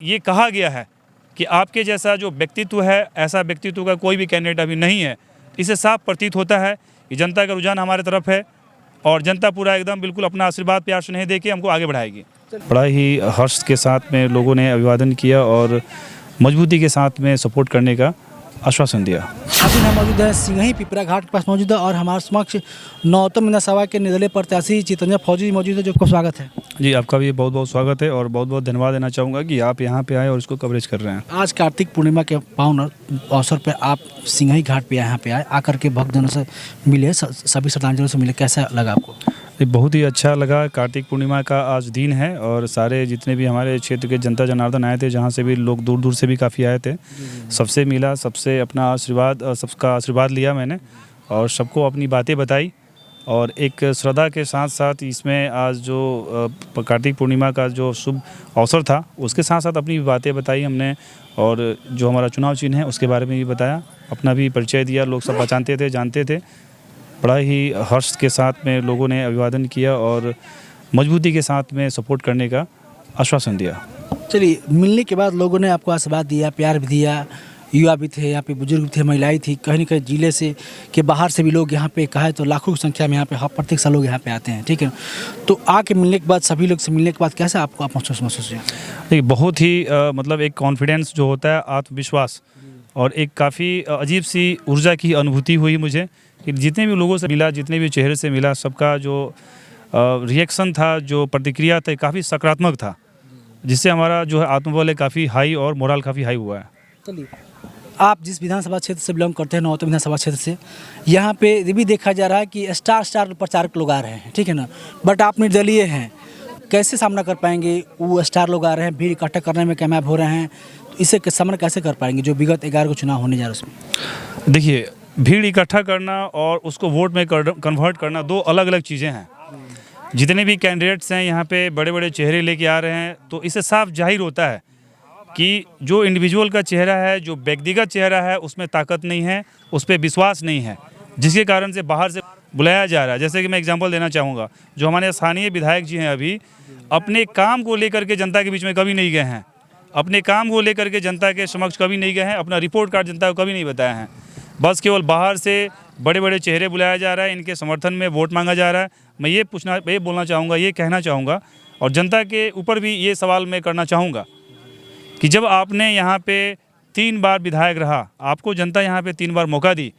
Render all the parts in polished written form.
ये कहा गया है कि आपके जैसा जो व्यक्तित्व है, ऐसा व्यक्तित्व का कोई भी कैंडिडेट अभी नहीं है। इससे साफ प्रतीत होता है कि जनता का रुझान हमारे तरफ है और जनता पूरा एकदम बिल्कुल अपना आशीर्वाद प्यार स्नेह दे के हमको आगे बढ़ाएगी। बड़ा ही हर्ष के साथ में लोगों ने अभिवादन किया और मजबूती के साथ में सपोर्ट करने का आश्वासन दिया। अभी हम मौजूद है सिंघई पिपरा घाट के पास मौजूद है और हमारे समक्ष नौतम विधानसभा के निर्दलीय प्रत्याशी चितरंजन फौजी मौजूद है, जो आपका स्वागत है। जी, आपका भी बहुत बहुत स्वागत है और बहुत बहुत धन्यवाद देना चाहूँगा कि आप यहाँ पे आए और इसको कवरेज कर रहे हैं। आज कार्तिक पूर्णिमा के पावन अवसर पर आप सिंघई घाट पे यहाँ पे आए, आकर के भक्तजनों से मिले, सभी श्रद्धांजलियों से मिले, कैसा लगा आपको? बहुत ही अच्छा लगा। कार्तिक पूर्णिमा का आज दिन है और सारे जितने भी हमारे क्षेत्र के जनता जनार्दन आए थे, जहाँ से भी लोग दूर दूर से भी काफ़ी आए थे, सबसे मिला, सबसे अपना आशीर्वाद, सबका आशीर्वाद लिया मैंने और सबको अपनी बातें बताई। और एक श्रद्धा के साथ साथ इसमें आज जो कार्तिक पूर्णिमा का जो शुभ अवसर था, उसके साथ साथ अपनी बातें बताई हमने और जो हमारा चुनाव चिन्ह है उसके बारे में भी बताया, अपना भी परिचय दिया। लोग सब पहचानते थे, जानते थे। बड़ा ही हर्ष के साथ में लोगों ने अभिवादन किया और मजबूती के साथ में सपोर्ट करने का आश्वासन दिया। चलिए, मिलने के बाद लोगों ने आपको आशीर्वाद दिया, प्यार भी दिया, युवा भी थे, यहाँ पे बुजुर्ग थे, महिलाएं थी, कहीं न कहीं जिले से के बाहर से भी लोग यहाँ पे कहा है तो लाखों की संख्या में यहाँ पे प्रत्येक साल लोग यहाँ पे आते हैं, ठीक है। तो आके मिलने के बाद, सभी लोग से मिलने के बाद कैसा आपको महसूस हुआ? देखिए, बहुत ही मतलब एक कॉन्फिडेंस जो होता है, आत्मविश्वास और एक काफ़ी अजीब सी ऊर्जा की अनुभूति हुई मुझे कि जितने भी लोगों से मिला, जितने भी चेहरे से मिला, सबका जो रिएक्शन था, जो प्रतिक्रिया था, काफ़ी सकारात्मक था, जिससे हमारा जो है आत्मबल है काफ़ी हाई और मोरल काफ़ी हाई हुआ है। चलिए, आप जिस विधानसभा क्षेत्र से बिलोंग करते हैं, नौतम विधानसभा क्षेत्र से, यहाँ पे ये भी देखा जा रहा है कि स्टार प्रचारक लोग आ रहे हैं, ठीक है ना, बट आप निर्दलीय हैं, कैसे सामना कर पाएंगे? वो स्टार लोग आ रहे हैं, भीड़ इकट्ठा करने में कामयाब हो रहे हैं, तो इसे सामना कैसे कर पाएंगे जो विगत 11 को चुनाव होने जा रहा है उसमें? देखिए, भीड़ इकट्ठा करना और उसको वोट में कन्वर्ट करना दो अलग अलग चीज़ें हैं। जितने भी कैंडिडेट्स हैं यहाँ पे बड़े बड़े चेहरे लेके आ रहे हैं, तो इससे साफ जाहिर होता है कि जो इंडिविजुअल का चेहरा है, जो व्यक्तिगत चेहरा है, उसमें ताकत नहीं है, उस पर विश्वास नहीं है, जिसके कारण से बाहर से बुलाया जा रहा है। जैसे कि मैं एग्जांपल देना चाहूँगा, जो हमारे स्थानीय विधायक जी हैं, अभी अपने काम को लेकर के जनता के बीच में कभी नहीं गए हैं, अपने काम को लेकर के जनता के समक्ष कभी नहीं गए हैं, अपना रिपोर्ट कार्ड जनता को कभी नहीं बताया है। बस केवल बाहर से बड़े बड़े चेहरे बुलाया जा रहा है, इनके समर्थन में वोट मांगा जा रहा है। मैं ये बोलना चाहूँगा, ये कहना चाहूँगा और जनता के ऊपर भी ये सवाल मैं करना चाहूँगा कि जब आपने यहाँ पे 3 बार विधायक रहा, आपको जनता यहाँ पे 3 बार मौका दी,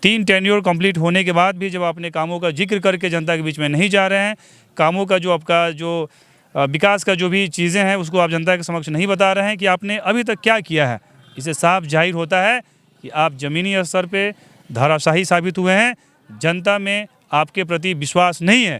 3 टेन्योर कंप्लीट होने के बाद भी जब आपने कामों का जिक्र करके जनता के बीच में नहीं जा रहे हैं, कामों का जो आपका जो विकास का जो भी चीज़ें हैं उसको आप जनता के समक्ष नहीं बता रहे हैं कि आपने अभी तक क्या किया है, इससे साफ जाहिर होता है कि आप ज़मीनी स्तर पे धाराशाही साबित हुए हैं। जनता में आपके प्रति विश्वास नहीं है,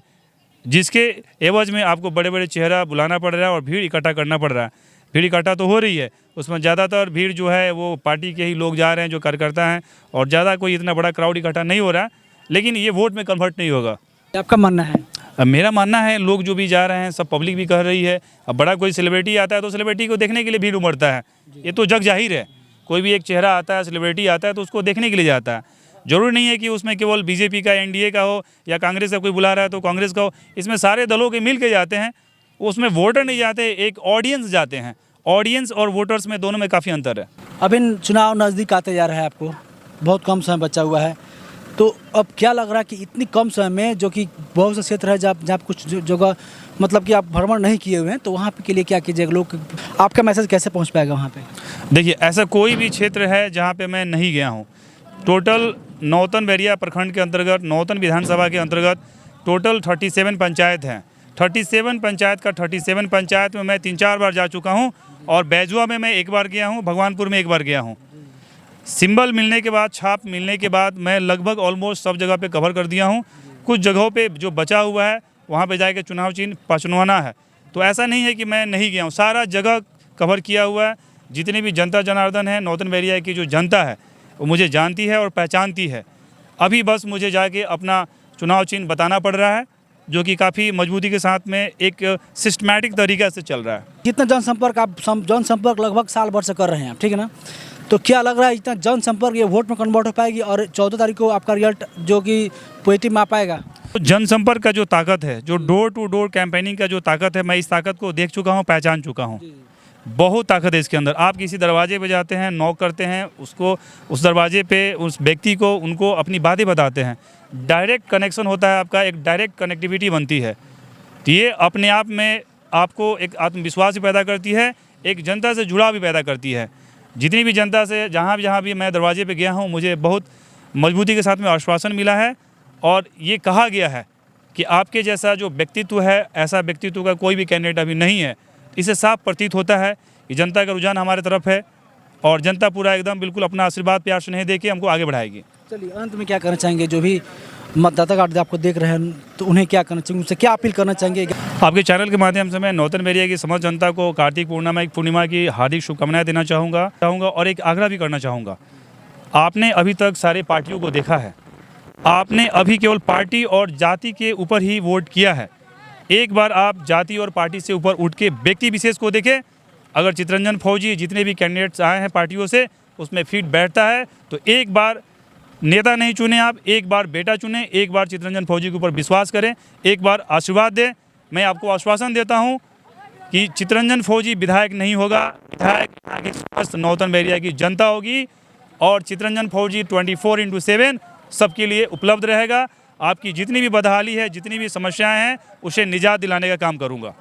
जिसके एवज में आपको बड़े बड़े चेहरा बुलाना पड़ रहा है और भीड़ इकट्ठा करना पड़ रहा है। भीड़ इकट्ठा तो हो रही है, उसमें ज़्यादातर भीड़ जो है वो पार्टी के ही लोग जा रहे हैं, जो कार्यकर्ता हैं, और ज़्यादा कोई इतना बड़ा क्राउड इकट्ठा नहीं हो रहा है, लेकिन ये वोट में कन्वर्ट नहीं होगा। आपका मानना है? मेरा मानना है, लोग जो भी जा रहे हैं, सब पब्लिक भी कह रही है। अब बड़ा कोई सेलिब्रिटी आता है तो सेलिब्रिटी को देखने के लिए भीड़ उमड़ता है, ये तो जग जाहिर है। कोई भी एक चेहरा आता है, सेलिब्रिटी आता है, तो उसको देखने के लिए जाता है। जरूरी नहीं है कि उसमें केवल बीजेपी का, एनडीए का हो या कांग्रेस का कोई बुला रहा है तो कांग्रेस का हो, इसमें सारे दलों के मिल के जाते हैं। उसमें वोटर नहीं जाते, एक ऑडियंस जाते हैं। ऑडियंस और वोटर्स में दोनों में काफ़ी अंतर है। अब इन चुनाव नज़दीक आते जा रहा है, आपको बहुत कम समय बचा हुआ है, तो अब क्या लग रहा है कि इतनी कम समय में, जो कि बहुत से क्षेत्र है जहाँ कुछ जगह मतलब कि आप भ्रमण नहीं किए हुए हैं, तो वहाँ पे के लिए क्या कीजिएगा? लोग आपका मैसेज कैसे पहुँच पाएगा वहाँ पे? देखिए, ऐसा कोई भी क्षेत्र है जहाँ पे मैं नहीं गया हूँ। टोटल नौतन बैरिया प्रखंड के अंतर्गत, नौतन विधानसभा के अंतर्गत टोटल 37 पंचायत हैं। 37 पंचायत का 37 पंचायत में मैं 3-4 बार जा चुका हूँ और बैजुआ में मैं 1 बार गया हूँ, भगवानपुर में 1 बार गया हूँ। सिंबल मिलने के बाद, छाप मिलने के बाद मैं लगभग ऑलमोस्ट सब जगह पे कवर कर दिया हूँ। कुछ जगहों पे जो बचा हुआ है वहाँ पे जाके चुनाव चिन्ह पहचानवाना है, तो ऐसा नहीं है कि मैं नहीं गया हूँ, सारा जगह कवर किया हुआ है। जितनी भी जनता जनार्दन है, नौतन बैरिया की जो जनता है वो मुझे जानती है और पहचानती है। अभी बस मुझे जाके अपना चुनाव चिन्ह बताना पड़ रहा है, जो कि काफ़ी मजबूती के साथ में एक सिस्टमैटिक तरीक़े से चल रहा है। जितना जनसंपर्क लगभग साल भर से कर रहे हैं आप, ठीक है ना, तो क्या लग रहा है इतना जनसंपर्क ये वोट में कन्वर्ट हो पाएगी और 14 तारीख को आपका रिजल्ट जो कि पॉजिटिव में आ पाएगा? तो जनसंपर्क का जो ताकत है, जो डोर टू डोर कैंपेनिंग का जो ताकत है, मैं इस ताकत को देख चुका हूँ, पहचान चुका हूँ। बहुत ताकत है इसके अंदर। आप किसी दरवाजे पे जाते हैं, नॉक करते हैं, उसको उस दरवाजे पे उस व्यक्ति को उनको अपनी बातें बताते हैं, डायरेक्ट कनेक्शन होता है आपका, एक डायरेक्ट कनेक्टिविटी बनती है। तो ये अपने आप में आपको एक आत्मविश्वास भी पैदा करती है, एक जनता से जुड़ाव भी पैदा करती है। जितनी भी जनता से जहाँ भी मैं दरवाजे पे गया हूँ, मुझे बहुत मजबूती के साथ में आश्वासन मिला है और ये कहा गया है कि आपके जैसा जो व्यक्तित्व है, ऐसा व्यक्तित्व का कोई भी कैंडिडेट अभी नहीं है। इससे साफ प्रतीत होता है कि जनता का रुझान हमारे तरफ है और जनता पूरा एकदम बिल्कुल अपना आशीर्वाद प्यार स्नेह दे के हमको आगे बढ़ाएगी। चलिए, अंत में क्या कहना चाहेंगे? जो भी मतदाता कार्ड आपको देख रहे हैं तो उन्हें क्या करना चाहिए, उनसे क्या अपील करना चाहेंगे? आपके चैनल के माध्यम से मैं नौतन एरिया की समस्त जनता को कार्तिक पूर्णिमा की हार्दिक शुभकामनाएं देना चाहूँगा और एक आग्रह भी करना चाहूँगा। आपने अभी तक सारे पार्टियों को देखा है, आपने अभी केवल पार्टी और जाति के ऊपर ही वोट किया है। एक बार आप जाति और पार्टी से ऊपर उठ के व्यक्ति विशेष को देखें। अगर चितरंजन फौजी जितने भी कैंडिडेट्स आए हैं पार्टियों से, उसमें फिट बैठता है तो एक बार नेता नहीं चुने आप, एक बार बेटा चुने, एक बार चितरंजन फौजी के ऊपर विश्वास करें, एक बार आशीर्वाद दें। मैं आपको आश्वासन देता हूं कि चितरंजन फौजी विधायक नहीं होगा, विधायक आगे समस्त नौतन एरिया की जनता होगी और चितरंजन फौजी 24/7 सबके लिए उपलब्ध रहेगा। आपकी जितनी भी बदहाली है, जितनी भी समस्याएं हैं, उसे निजात दिलाने का काम करूंगा।